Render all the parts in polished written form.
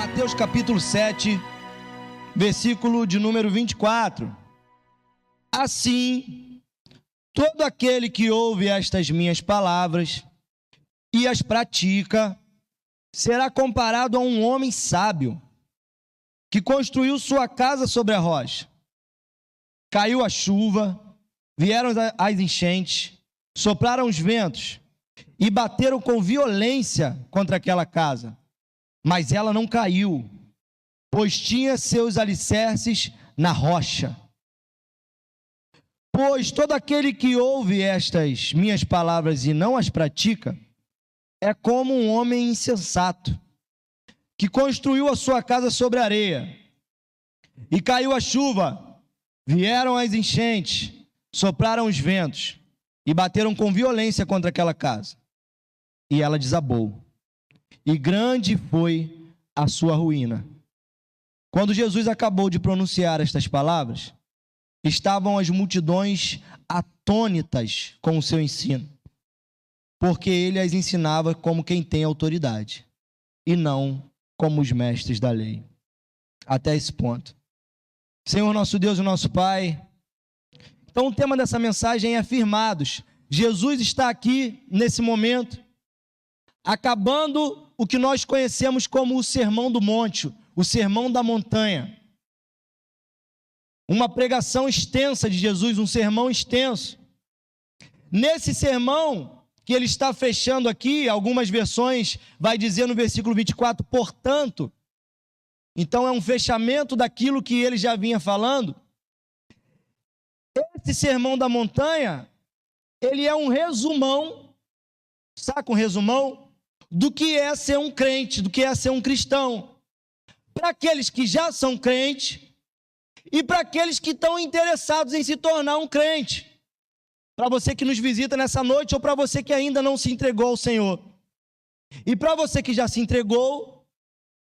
Mateus capítulo 7, versículo de número 24. Assim, todo aquele que ouve estas minhas palavras e as pratica, será comparado a um homem sábio, que construiu sua casa sobre a rocha. Caiu a chuva, vieram as enchentes, sopraram os ventos e bateram com violência contra aquela casa. Mas ela não caiu, pois tinha seus alicerces na rocha. Pois todo aquele que ouve estas minhas palavras e não as pratica, é como um homem insensato, que construiu a sua casa sobre a areia. E caiu a chuva, vieram as enchentes, sopraram os ventos, e bateram com violência contra aquela casa. E ela desabou. E grande foi a sua ruína. Quando Jesus acabou de pronunciar estas palavras, estavam as multidões atônitas com o seu ensino, porque ele as ensinava como quem tem autoridade, e não como os mestres da lei. Até esse ponto. Senhor nosso Deus e nosso Pai, então o tema dessa mensagem é afirmados. Jesus está aqui nesse momento, acabando o que nós conhecemos como o Sermão do Monte, o Sermão da Montanha. Uma pregação extensa de Jesus, um sermão extenso. Nesse sermão que ele está fechando aqui, algumas versões vai dizer no versículo 24, portanto. Então é um fechamento daquilo que ele já vinha falando. Esse Sermão da Montanha, ele é um resumão, saca um resumão? Do que é ser um crente, do que é ser um cristão. Para aqueles que já são crentes e para aqueles que estão interessados em se tornar um crente. Para você que nos visita nessa noite ou para você que ainda não se entregou ao Senhor. E para você que já se entregou,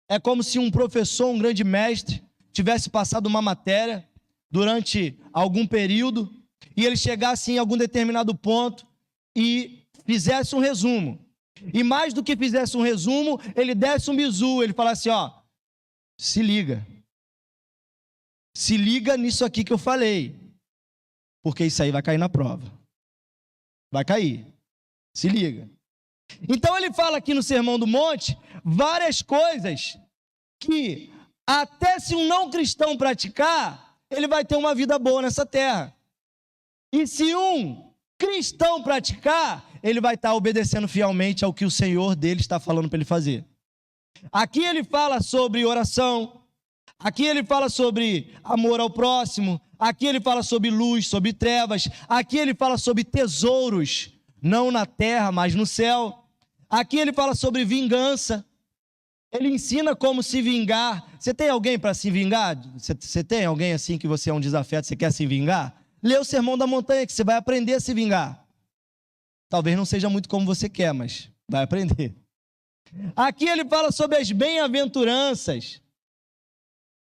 é como se um professor, um grande mestre, tivesse passado uma matéria durante algum período e ele chegasse em algum determinado ponto e fizesse um resumo. E mais do que fizesse um resumo, ele desse um bizu, ele falasse, se liga nisso aqui que eu falei, porque isso aí vai cair na prova, vai cair, se liga. Então ele fala aqui no Sermão do Monte, várias coisas que até se um não cristão praticar, ele vai ter uma vida boa nessa terra, e se um cristão praticar, ele vai estar obedecendo fielmente ao que o Senhor dele está falando para ele fazer. Aqui ele fala sobre oração, aqui ele fala sobre amor ao próximo, aqui ele fala sobre luz, sobre trevas, aqui ele fala sobre tesouros, não na terra, mas no céu. Aqui ele fala sobre vingança, ele ensina como se vingar. Você tem alguém para se vingar? Você tem alguém assim que você é um desafeto, você quer se vingar? Lê o Sermão da Montanha que você vai aprender a se vingar. Talvez não seja muito como você quer, mas vai aprender. Aqui ele fala sobre as bem-aventuranças.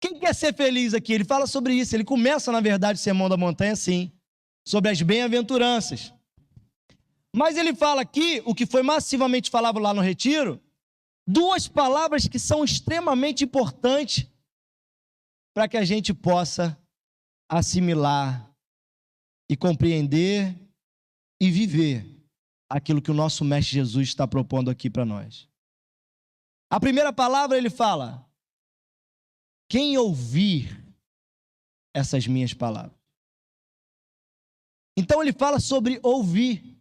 Quem quer ser feliz aqui? Ele fala sobre isso. Ele começa, na verdade, o Sermão da Montanha assim, sobre as bem-aventuranças. Mas ele fala aqui, o que foi massivamente falado lá no retiro, duas palavras que são extremamente importantes para que a gente possa assimilar e compreender e viver aquilo que o nosso Mestre Jesus está propondo aqui para nós. A primeira palavra ele fala, quem ouvir essas minhas palavras. Então ele fala sobre ouvir.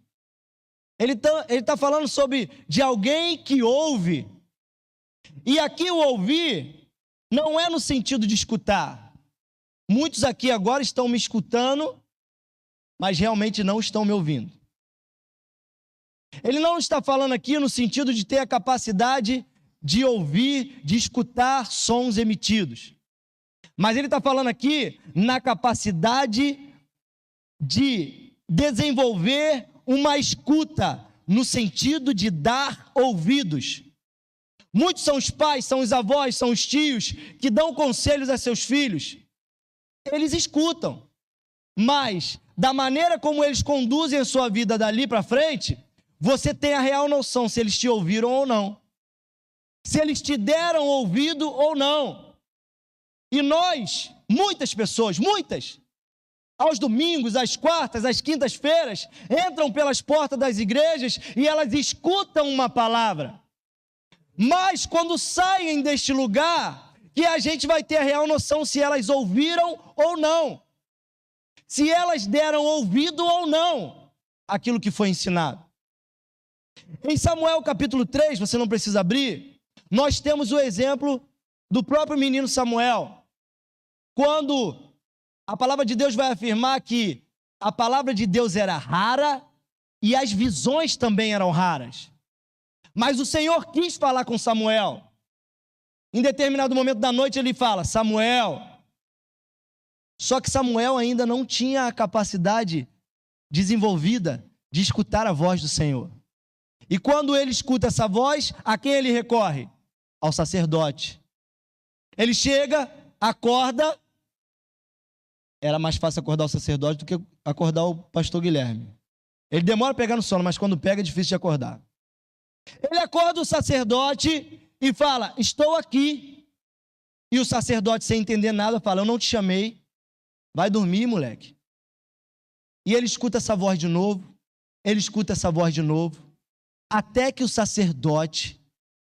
Ele está falando sobre de alguém que ouve. E aqui o ouvir não é no sentido de escutar. Muitos aqui agora estão me escutando, mas realmente não estão me ouvindo. Ele não está falando aqui no sentido de ter a capacidade de ouvir, de escutar sons emitidos. Mas ele está falando aqui na capacidade de desenvolver uma escuta, no sentido de dar ouvidos. Muitos são os pais, são os avós, são os tios que dão conselhos a seus filhos. Eles escutam, mas da maneira como eles conduzem a sua vida dali para frente, você tem a real noção se eles te ouviram ou não. se eles te deram ouvido ou não. E nós, muitas pessoas, aos domingos, às quartas, às quintas-feiras, entram pelas portas das igrejas e elas escutam uma palavra. Mas quando saem deste lugar, que a gente vai ter a real noção se elas ouviram ou não. Se elas deram ouvido ou não aquilo que foi ensinado. Em Samuel capítulo 3, você não precisa abrir, nós temos o exemplo do próprio menino Samuel. Quando a palavra de Deus vai afirmar que a palavra de Deus era rara e as visões também eram raras. Mas o Senhor quis falar com Samuel. Em determinado momento da noite ele fala, Samuel. Só que Samuel ainda não tinha a capacidade desenvolvida de escutar a voz do Senhor. E quando ele escuta essa voz, a quem ele recorre? Ao sacerdote. Ele chega, acorda. Era mais fácil acordar o sacerdote do que acordar o pastor Guilherme. Ele demora a pegar no sono, mas quando pega é difícil de acordar. Ele acorda o sacerdote e fala, estou aqui. E o sacerdote, sem entender nada, fala, eu não te chamei. Vai dormir, moleque. E ele escuta essa voz de novo. Ele escuta essa voz de novo. Até que o sacerdote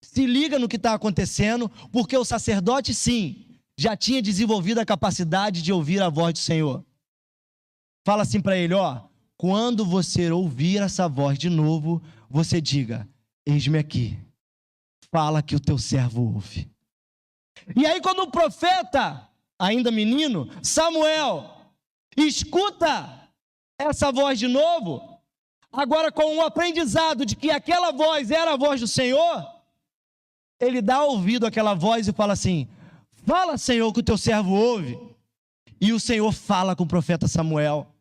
se liga no que está acontecendo, porque o sacerdote, sim, já tinha desenvolvido a capacidade de ouvir a voz do Senhor. Fala assim para ele, ó, quando você ouvir essa voz de novo, você diga, eis-me aqui, fala que o teu servo ouve. E aí quando o profeta, ainda menino, Samuel, escuta essa voz de novo, agora com um aprendizado de que aquela voz era a voz do Senhor, ele dá ouvido àquela voz e fala assim, fala, Senhor, que o teu servo ouve. E o Senhor fala com o profeta Samuel.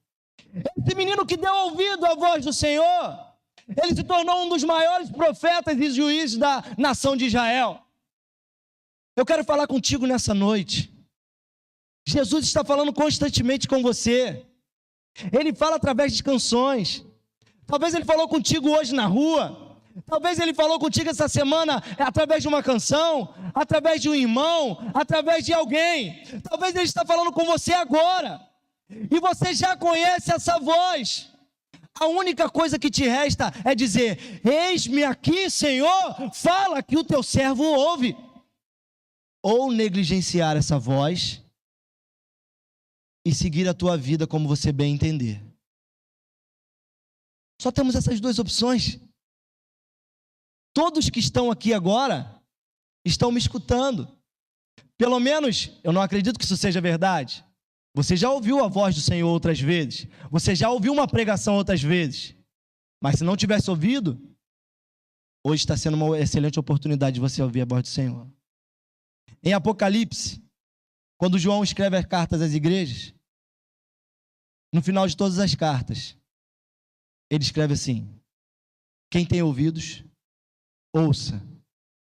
Esse menino que deu ouvido à voz do Senhor, ele se tornou um dos maiores profetas e juízes da nação de Israel. Eu quero falar contigo nessa noite. Jesus está falando constantemente com você. Ele fala através de canções. Talvez ele falou contigo hoje na rua. Talvez ele falou contigo essa semana através de uma canção, através de um irmão, através de alguém. Talvez ele está falando com você agora. E você já conhece essa voz. A única coisa que te resta é dizer, eis-me aqui, Senhor, fala que o teu servo ouve. Ou negligenciar essa voz e seguir a tua vida como você bem entender. Só temos essas duas opções. Todos que estão aqui agora estão me escutando. Pelo menos, eu não acredito que isso seja verdade. Você já ouviu a voz do Senhor outras vezes. Você já ouviu uma pregação outras vezes. Mas se não tivesse ouvido, hoje está sendo uma excelente oportunidade de você ouvir a voz do Senhor. Em Apocalipse, quando João escreve as cartas às igrejas, no final de todas as cartas, ele escreve assim, quem tem ouvidos, ouça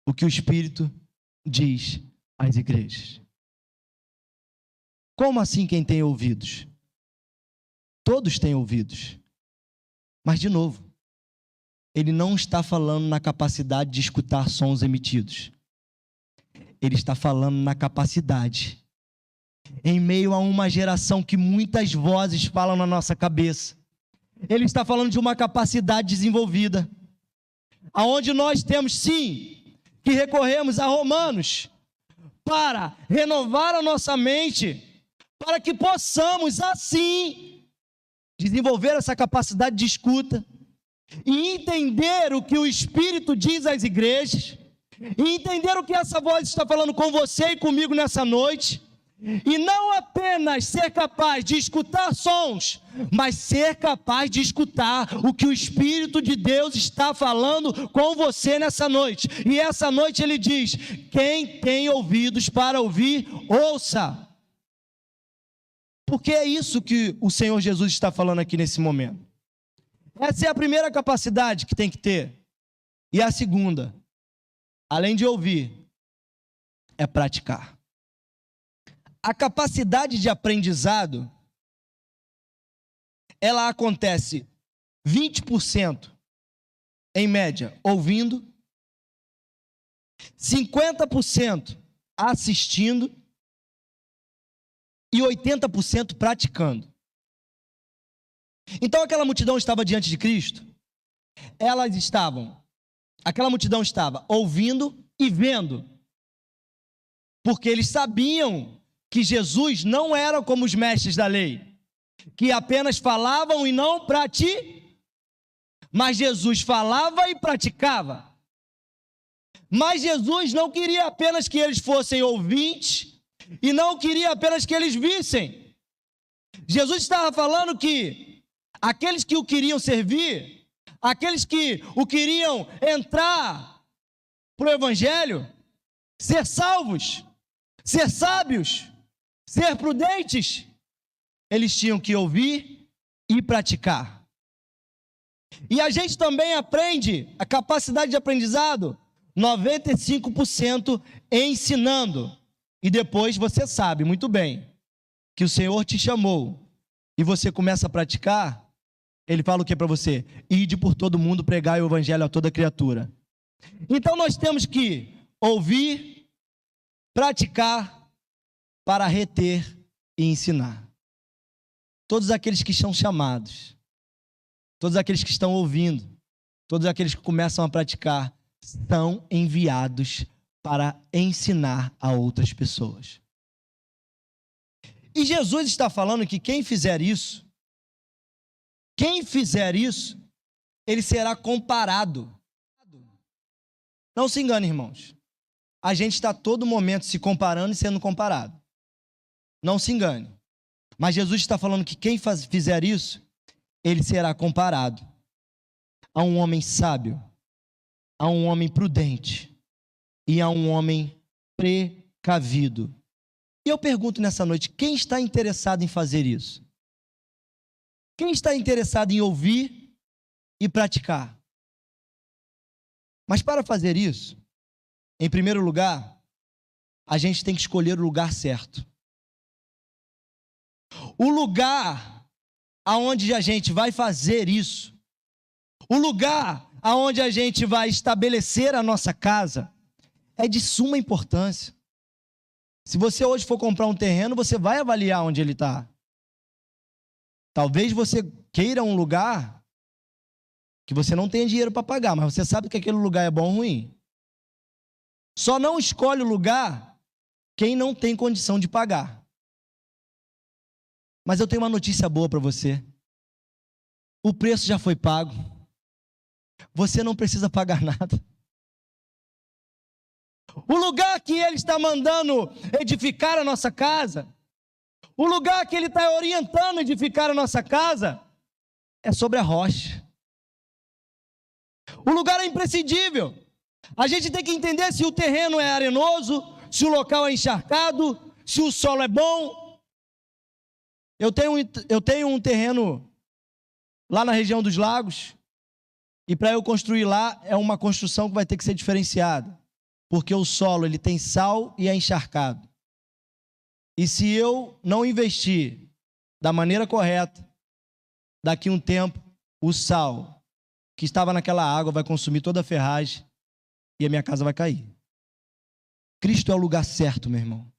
o que o Espírito diz às igrejas. Como assim quem tem ouvidos? Todos têm ouvidos. Mas, de novo, ele não está falando na capacidade de escutar sons emitidos. Ele está falando na capacidade. Em meio a uma geração que muitas vozes falam na nossa cabeça. Ele está falando de uma capacidade desenvolvida. Aonde nós temos, sim, que recorremos a Romanos para renovar a nossa mente, para que possamos, assim, desenvolver essa capacidade de escuta e entender o que o Espírito diz às igrejas, e entender o que essa voz está falando com você e comigo nessa noite, e não apenas ser capaz de escutar sons, mas ser capaz de escutar o que o Espírito de Deus está falando com você nessa noite. E essa noite ele diz, quem tem ouvidos para ouvir, ouça. Porque é isso que o Senhor Jesus está falando aqui nesse momento. Essa é a primeira capacidade que tem que ter. E a segunda, além de ouvir, é praticar. A capacidade de aprendizado, ela acontece 20%, em média, ouvindo, 50% assistindo e 80% praticando. Então aquela multidão estava diante de Cristo, aquela multidão estava ouvindo e vendo, porque eles sabiam que Jesus não era como os mestres da lei, que apenas falavam e não praticavam, mas Jesus falava e praticava. Mas Jesus não queria apenas que eles fossem ouvintes e não queria apenas que eles vissem. Jesus estava falando que aqueles que o queriam servir, aqueles que o queriam entrar para o Evangelho, ser salvos, ser sábios, ser prudentes, eles tinham que ouvir e praticar. E a gente também aprende, a capacidade de aprendizado, 95% ensinando. E depois você sabe muito bem que o Senhor te chamou e você começa a praticar, Ele fala o que para você? Ide por todo mundo, pregai o Evangelho a toda criatura. Então nós temos que ouvir, praticar, para reter e ensinar. Todos aqueles que são chamados, todos aqueles que estão ouvindo, todos aqueles que começam a praticar, são enviados para ensinar a outras pessoas. E Jesus está falando que quem fizer isso, ele será comparado. Não se engane, irmãos. A gente está a todo momento se comparando e sendo comparado. Não se engane. Mas Jesus está falando que quem fizer isso, ele será comparado a um homem sábio, a um homem prudente e a um homem precavido. E eu pergunto nessa noite, quem está interessado em fazer isso? Quem está interessado em ouvir e praticar? Mas para fazer isso, em primeiro lugar, a gente tem que escolher o lugar certo. O lugar aonde a gente vai fazer isso, o lugar aonde a gente vai estabelecer a nossa casa, é de suma importância. Se você hoje for comprar um terreno, você vai avaliar onde ele está. Talvez você queira um lugar que você não tenha dinheiro para pagar, mas você sabe que aquele lugar é bom ou ruim. Só não escolhe o lugar quem não tem condição de pagar. Mas eu tenho uma notícia boa para você. O preço já foi pago. Você não precisa pagar nada. O lugar que Ele está mandando edificar a nossa casa, o lugar que Ele está orientando edificar a nossa casa, é sobre a rocha. O lugar é imprescindível. A gente tem que entender se o terreno é arenoso, se o local é encharcado, se o solo é bom. Eu tenho um terreno lá na região dos lagos, e para eu construir lá, é uma construção que vai ter que ser diferenciada, porque o solo ele tem sal e é encharcado. E se eu não investir da maneira correta, daqui a um tempo, o sal que estava naquela água vai consumir toda a ferragem e a minha casa vai cair. Cristo é o lugar certo, meu irmão.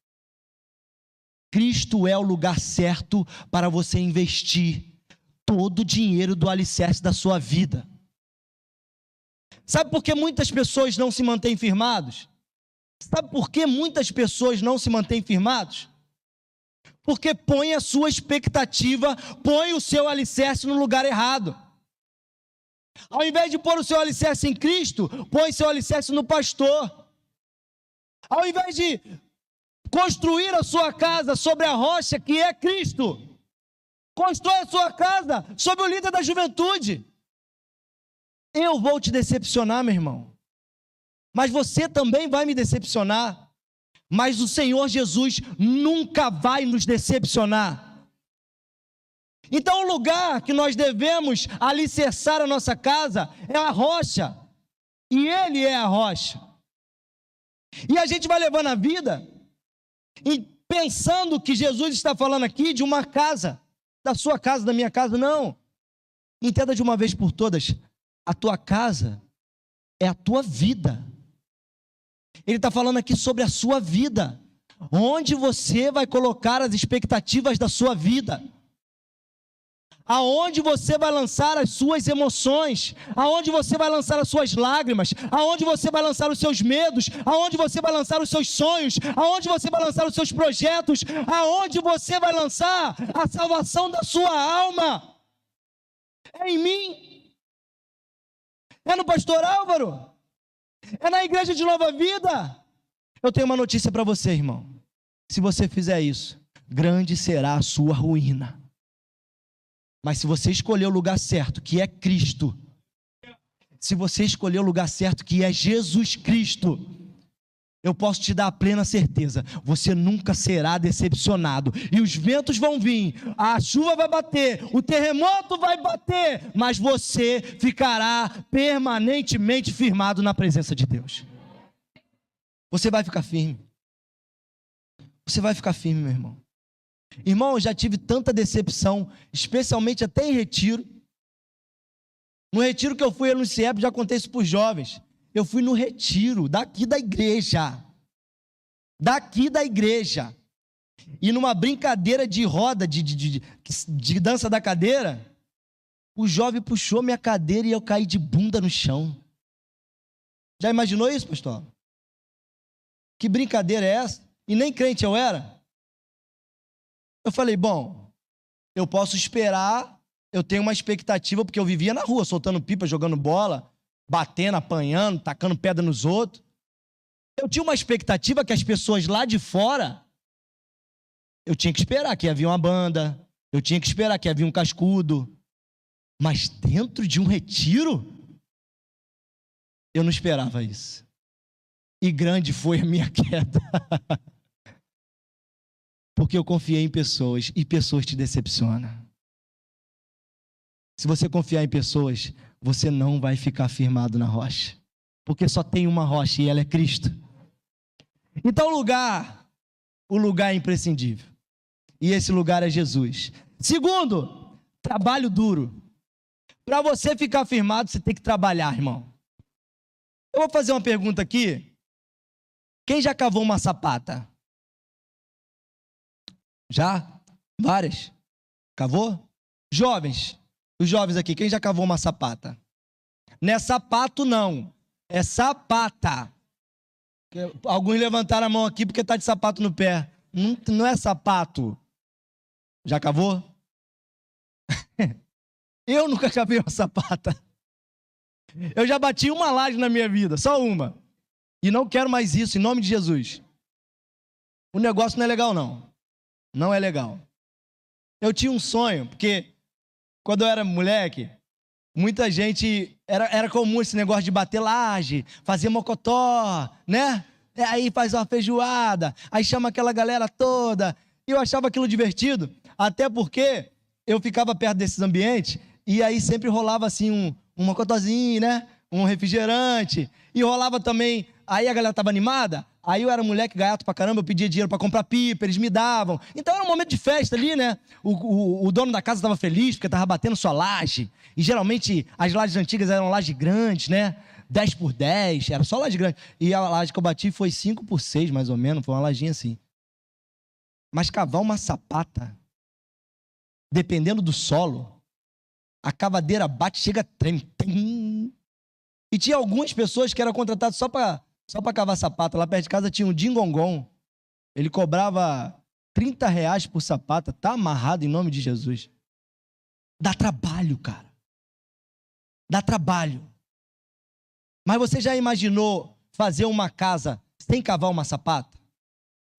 Cristo é o lugar certo para você investir todo o dinheiro do alicerce da sua vida. Sabe por que muitas pessoas não se mantêm firmados? Sabe por que muitas pessoas não se mantêm firmados? Porque põe a sua expectativa, põe o seu alicerce no lugar errado. Ao invés de pôr o seu alicerce em Cristo, põe seu alicerce no pastor. Ao invés de construir a sua casa sobre a rocha que é Cristo, constrói a sua casa sobre o líder da juventude. Eu vou te decepcionar, meu irmão, mas você também vai me decepcionar, mas o Senhor Jesus nunca vai nos decepcionar. Então o lugar que nós devemos alicerçar a nossa casa é a rocha, e Ele é a rocha. E a gente vai levando a vida e pensando que Jesus está falando aqui de uma casa, da sua casa, da minha casa. Não, entenda de uma vez por todas, a tua casa é a tua vida. Ele está falando aqui sobre a sua vida. Onde você vai colocar as expectativas da sua vida? Aonde você vai lançar as suas emoções? Aonde você vai lançar as suas lágrimas? Aonde você vai lançar os seus medos? Aonde você vai lançar os seus sonhos? Aonde você vai lançar os seus projetos? Aonde você vai lançar a salvação da sua alma? É em mim? É no pastor Álvaro? É na igreja de Nova Vida? Eu tenho uma notícia para você, irmão. Se você fizer isso, grande será a sua ruína. Mas se você escolher o lugar certo, que é Cristo, se você escolher o lugar certo, que é Jesus Cristo, eu posso te dar a plena certeza, você nunca será decepcionado. E os ventos vão vir, a chuva vai bater, o terremoto vai bater, mas você ficará permanentemente firmado na presença de Deus. Você vai ficar firme. Você vai ficar firme, meu irmão. Irmão, eu já tive tanta decepção, especialmente até em retiro. No retiro que eu fui no CIEP, já contei isso para os jovens. Eu fui no retiro daqui da igreja. Daqui da igreja. E numa brincadeira de roda, de dança da cadeira, o jovem puxou minha cadeira e eu caí de bunda no chão. Já imaginou isso, pastor? Que brincadeira é essa? E nem crente eu era. Eu falei, bom, eu posso esperar, eu tenho uma expectativa, porque eu vivia na rua, soltando pipa, jogando bola, batendo, apanhando, tacando pedra nos outros. Eu tinha uma expectativa que as pessoas lá de fora, eu tinha que esperar que havia uma banda, eu tinha que esperar que havia um cascudo. Mas dentro de um retiro, eu não esperava isso. E grande foi a minha queda. Porque eu confiei em pessoas e pessoas te decepcionam. Se você confiar em pessoas, você não vai ficar firmado na rocha. Porque só tem uma rocha e ela é Cristo. Então o lugar é imprescindível. E esse lugar é Jesus. Segundo, trabalho duro. Para você ficar firmado, você tem que trabalhar, irmão. Eu vou fazer uma pergunta aqui. Quem já cavou uma sapata? Já? Várias? Cavou? Jovens. Os jovens aqui, quem já cavou uma sapata? Não é sapato, não. É sapata. Alguns levantaram a mão aqui porque está de sapato no pé. Não é sapato. Já cavou? Eu nunca cavei uma sapata. Eu já bati uma laje na minha vida, só uma. E não quero mais isso, em nome de Jesus. O negócio não é legal, não. Não é legal. Eu tinha um sonho, porque quando eu era moleque, muita gente, era comum esse negócio de bater laje, fazer mocotó, né? Aí faz uma feijoada, aí chama aquela galera toda. E eu achava aquilo divertido, até porque eu ficava perto desses ambientes, e aí sempre rolava assim um mocotózinho, né? Um refrigerante, e rolava também, aí a galera tava animada, aí eu era moleque gaiato pra caramba, eu pedia dinheiro pra comprar pipa, eles me davam, então era um momento de festa ali, né, o dono da casa tava feliz, porque tava batendo sua laje, e geralmente as lajes antigas eram lajes grandes, né, 10 por 10, era só laje grande, e a laje que eu bati foi 5 por 6, mais ou menos, foi uma lajinha assim. Mas cavar uma sapata, dependendo do solo, a cavadeira bate, chega, treme. E tinha algumas pessoas que eram contratadas só para cavar sapata. Lá perto de casa tinha um Dingongon. Ele cobrava R$30 por sapata. Tá amarrado em nome de Jesus. Dá trabalho, cara. Dá trabalho. Mas você já imaginou fazer uma casa sem cavar uma sapata?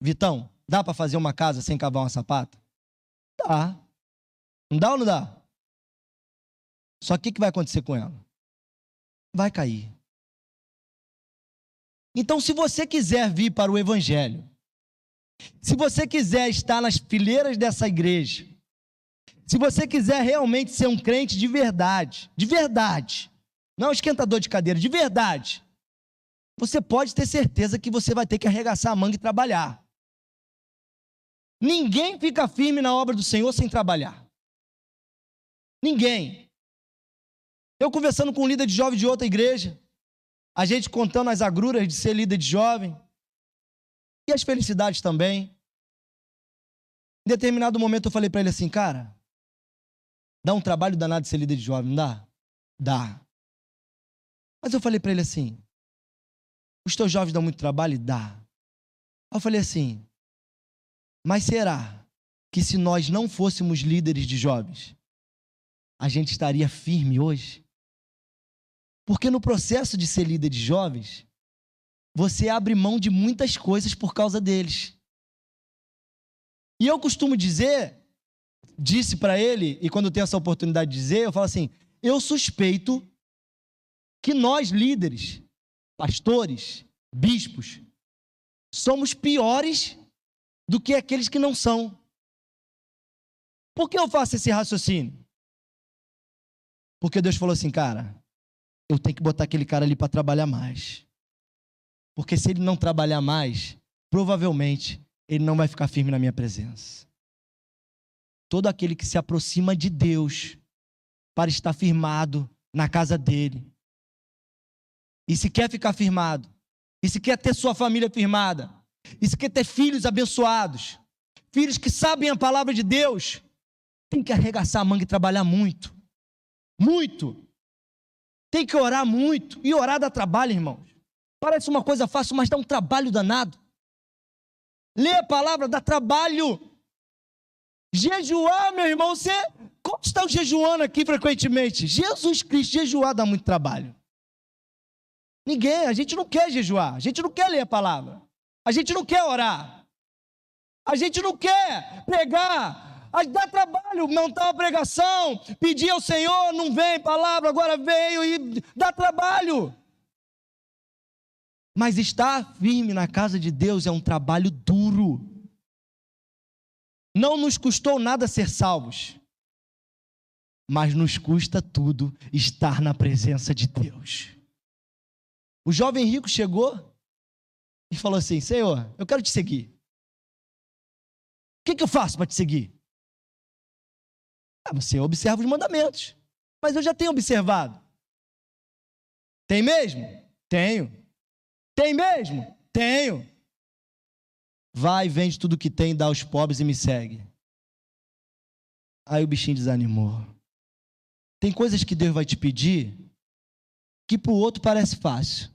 Vitão, dá para fazer uma casa sem cavar uma sapata? Dá. Não dá ou não dá? Só que o que vai acontecer com ela? Vai cair. Então, se você quiser vir para o Evangelho, se você quiser estar nas fileiras dessa igreja, se você quiser realmente ser um crente de verdade, não esquentador de cadeira, de verdade, você pode ter certeza que você vai ter que arregaçar a manga e trabalhar. Ninguém fica firme na obra do Senhor sem trabalhar. Ninguém. Eu conversando com um líder de jovem de outra igreja, a gente contando as agruras de ser líder de jovem, e as felicidades também. Em determinado momento eu falei para ele assim, cara, dá um trabalho danado de ser líder de jovem, não dá? Dá. Mas eu falei para ele assim, os teus jovens dão muito trabalho? Dá. Aí eu falei assim, mas será que se nós não fôssemos líderes de jovens, a gente estaria firme hoje? Porque no processo de ser líder de jovens, você abre mão de muitas coisas por causa deles. E eu costumo dizer, disse para ele, e quando eu tenho essa oportunidade de dizer, eu falo assim, eu suspeito que nós líderes, pastores, bispos, somos piores do que aqueles que não são. Por que eu faço esse raciocínio? Porque Deus falou assim, cara, eu tenho que botar aquele cara ali para trabalhar mais. Porque se ele não trabalhar mais, provavelmente ele não vai ficar firme na minha presença. Todo aquele que se aproxima de Deus para estar firmado na casa dele, e se quer ficar firmado, e se quer ter sua família firmada, e se quer ter filhos abençoados, filhos que sabem a palavra de Deus, tem que arregaçar a manga e trabalhar muito. Muito. Tem que orar muito. E orar dá trabalho, irmãos. Parece uma coisa fácil, mas dá um trabalho danado. Ler a palavra dá trabalho. Jejuar, meu irmão, você... Como está jejuando aqui frequentemente? Jesus Cristo, jejuar dá muito trabalho. Ninguém, a gente não quer jejuar, a gente não quer ler a palavra, a gente não quer orar, a gente não quer pregar, dá trabalho montar uma pregação, pedir ao Senhor, não vem palavra, agora veio e dá trabalho. Mas estar firme na casa de Deus é um trabalho duro. Não nos custou nada ser salvos, mas nos custa tudo estar na presença de Deus. O jovem rico chegou e falou assim, Senhor, eu quero te seguir. O que eu faço para te seguir? Você observa os mandamentos. Mas eu já tenho observado. Tem mesmo? Tenho. Tem mesmo? Tenho. Vai, vende tudo que tem, dá aos pobres e me segue. Aí o bichinho desanimou. Tem coisas que Deus vai te pedir que para o outro parece fácil,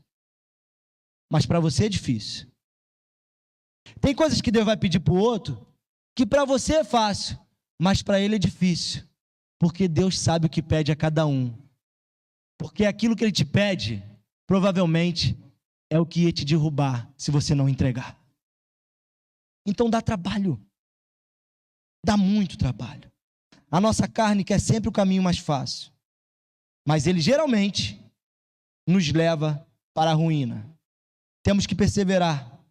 mas para você é difícil. Tem coisas que Deus vai pedir para o outro que para você é fácil, mas para ele é difícil, porque Deus sabe o que pede a cada um. Porque aquilo que Ele te pede, provavelmente, é o que ia te derrubar se você não entregar. Então dá trabalho, dá muito trabalho. A nossa carne quer sempre o caminho mais fácil, mas ele geralmente nos leva para a ruína. Temos que perseverar,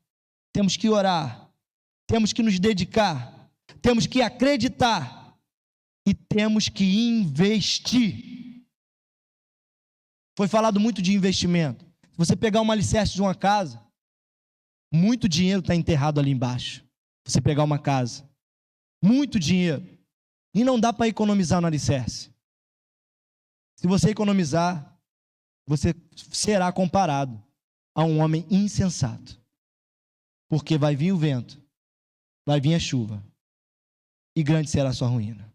temos que orar, temos que nos dedicar, temos que acreditar e temos que investir. Foi falado muito de investimento. Se você pegar uma alicerce de uma casa, muito dinheiro está enterrado ali embaixo. Você pegar uma casa, muito dinheiro, e não dá para economizar no alicerce. Se você economizar, você será comparado a um homem insensato, porque vai vir o vento, vai vir a chuva, e grande será a sua ruína.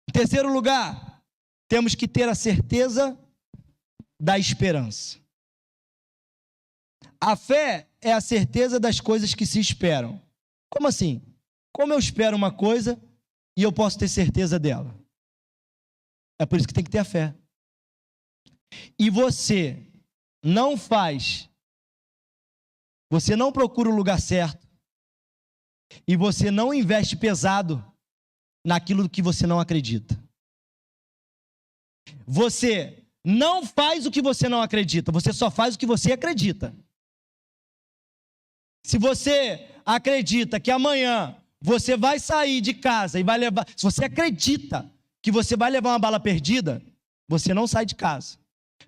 Em terceiro lugar, temos que ter a certeza da esperança. A fé é a certeza das coisas que se esperam. Como assim? Como eu espero uma coisa e eu posso ter certeza dela? É por isso que tem que ter a fé. E você não faz, você não procura o lugar certo, e você não investe pesado naquilo que você não acredita. Você não faz o que você não acredita, você só faz o que você acredita. Se você acredita que amanhã você vai sair de casa e vai levar, se você acredita que você vai levar uma bala perdida, você não sai de casa.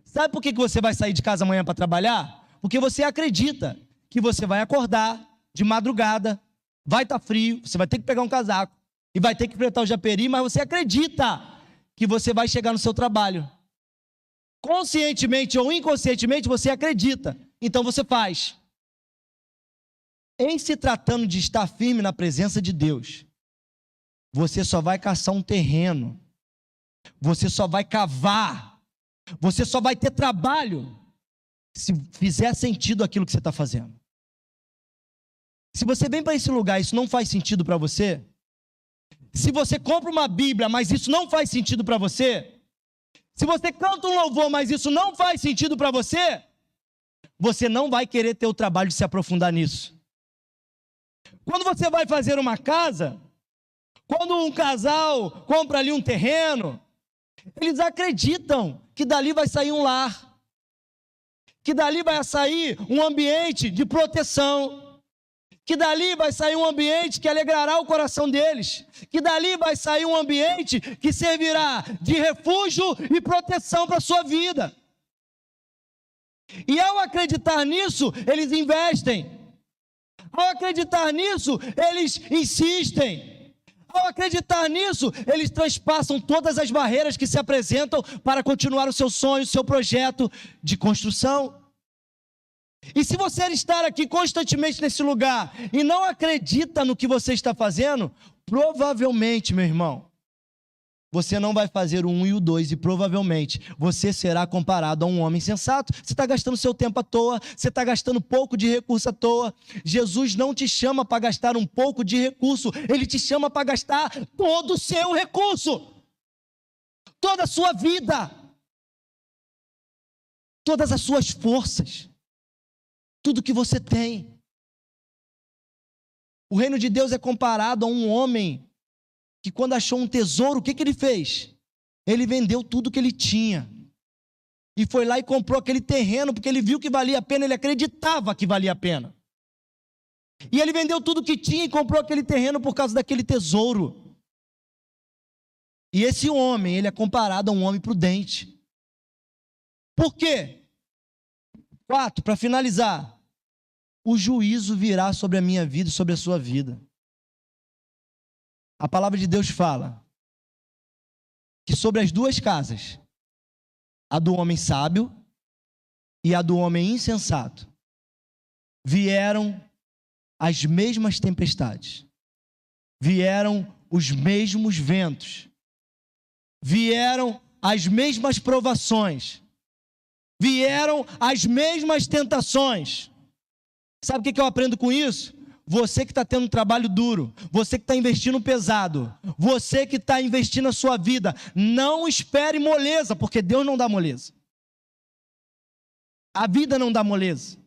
Sabe por que você vai sair de casa amanhã para trabalhar? Porque você acredita que você vai acordar de madrugada, vai estar frio, você vai ter que pegar um casaco e vai ter que enfrentar o Japeri, mas você acredita que você vai chegar no seu trabalho. conscientemente ou inconscientemente, você acredita. Então você faz. Em se tratando de estar firme na presença de Deus, você só vai caçar um terreno, você só vai cavar, você só vai ter trabalho se fizer sentido aquilo que você está fazendo. Se você vem para esse lugar e isso não faz sentido para você, se você compra uma Bíblia, mas isso não faz sentido para você, se você canta um louvor, mas isso não faz sentido para você, você não vai querer ter o trabalho de se aprofundar nisso. Quando você vai fazer uma casa, quando um casal compra ali um terreno, eles acreditam que dali vai sair um lar, que dali vai sair um ambiente de proteção, que dali vai sair um ambiente que alegrará o coração deles, que dali vai sair um ambiente que servirá de refúgio e proteção para a sua vida. E ao acreditar nisso, eles investem. Ao acreditar nisso, eles insistem. Ao acreditar nisso, eles transpassam todas as barreiras que se apresentam para continuar o seu sonho, o seu projeto de construção. E se você estar aqui constantemente nesse lugar e não acredita no que você está fazendo, provavelmente, meu irmão, você não vai fazer o 1 e o 2 e provavelmente você será comparado a um homem sensato. Você está gastando seu tempo à toa, você está gastando pouco de recurso à toa. Jesus não te chama para gastar um pouco de recurso, Ele te chama para gastar todo o seu recurso, toda a sua vida, todas as suas forças, tudo que você tem. O reino de Deus é comparado a um homem que quando achou um tesouro, o que ele fez? Ele vendeu tudo que ele tinha e foi lá e comprou aquele terreno, porque ele viu que valia a pena, ele acreditava que valia a pena. E ele vendeu tudo que tinha e comprou aquele terreno por causa daquele tesouro. E esse homem, ele é comparado a um homem prudente. Por quê? 4, para finalizar, o juízo virá sobre a minha vida e sobre a sua vida. A palavra de Deus fala que sobre as duas casas, a do homem sábio e a do homem insensato, vieram as mesmas tempestades, vieram os mesmos ventos, vieram as mesmas provações, vieram as mesmas tentações. Sabe o que eu aprendo com isso? Você que está tendo um trabalho duro, você que está investindo pesado, você que está investindo a sua vida, não espere moleza, porque Deus não dá moleza. A vida não dá moleza.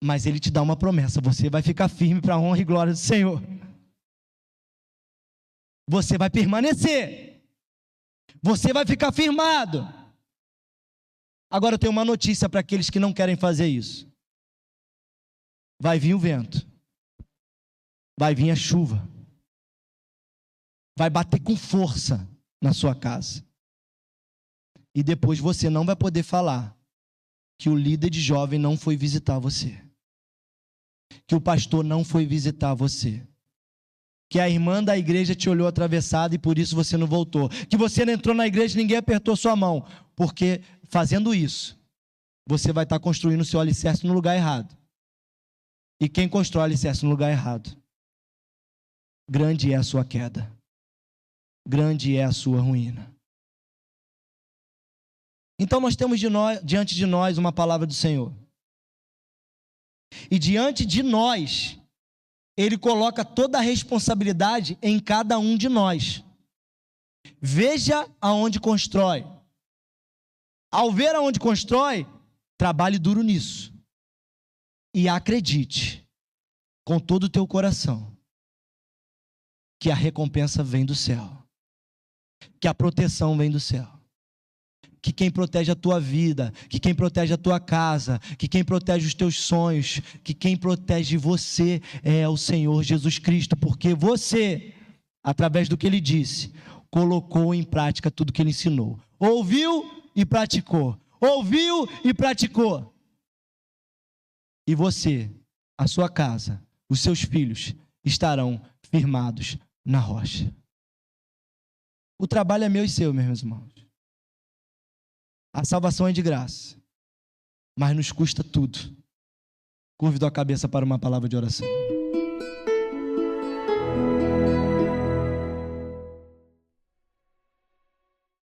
Mas Ele te dá uma promessa, você vai ficar firme para a honra e glória do Senhor. Você vai permanecer. Você vai ficar firmado. Agora eu tenho uma notícia para aqueles que não querem fazer isso. Vai vir o vento, vai vir a chuva, vai bater com força na sua casa. E depois você não vai poder falar que o líder de jovem não foi visitar você, que o pastor não foi visitar você, que a irmã da igreja te olhou atravessada e por isso você não voltou, que você não entrou na igreja e ninguém apertou sua mão, porque fazendo isso, você vai estar construindo o seu alicerce no lugar errado. E quem constrói alicerce no lugar errado, grande é a sua queda, grande é a sua ruína. Então nós temos diante de nós uma palavra do Senhor. E diante de nós, Ele coloca toda a responsabilidade em cada um de nós. Veja aonde constrói. Ao ver aonde constrói, trabalhe duro nisso. E acredite, com todo o teu coração, que a recompensa vem do céu, que a proteção vem do céu, que quem protege a tua vida, que quem protege a tua casa, que quem protege os teus sonhos, que quem protege você é o Senhor Jesus Cristo, porque você, através do que Ele disse, colocou em prática tudo que Ele ensinou. Ouviu e praticou, ouviu e praticou. E você, a sua casa, os seus filhos estarão firmados na rocha. O trabalho é meu e seu, meus irmãos. A salvação é de graça, mas nos custa tudo. Curve tua cabeça para uma palavra de oração.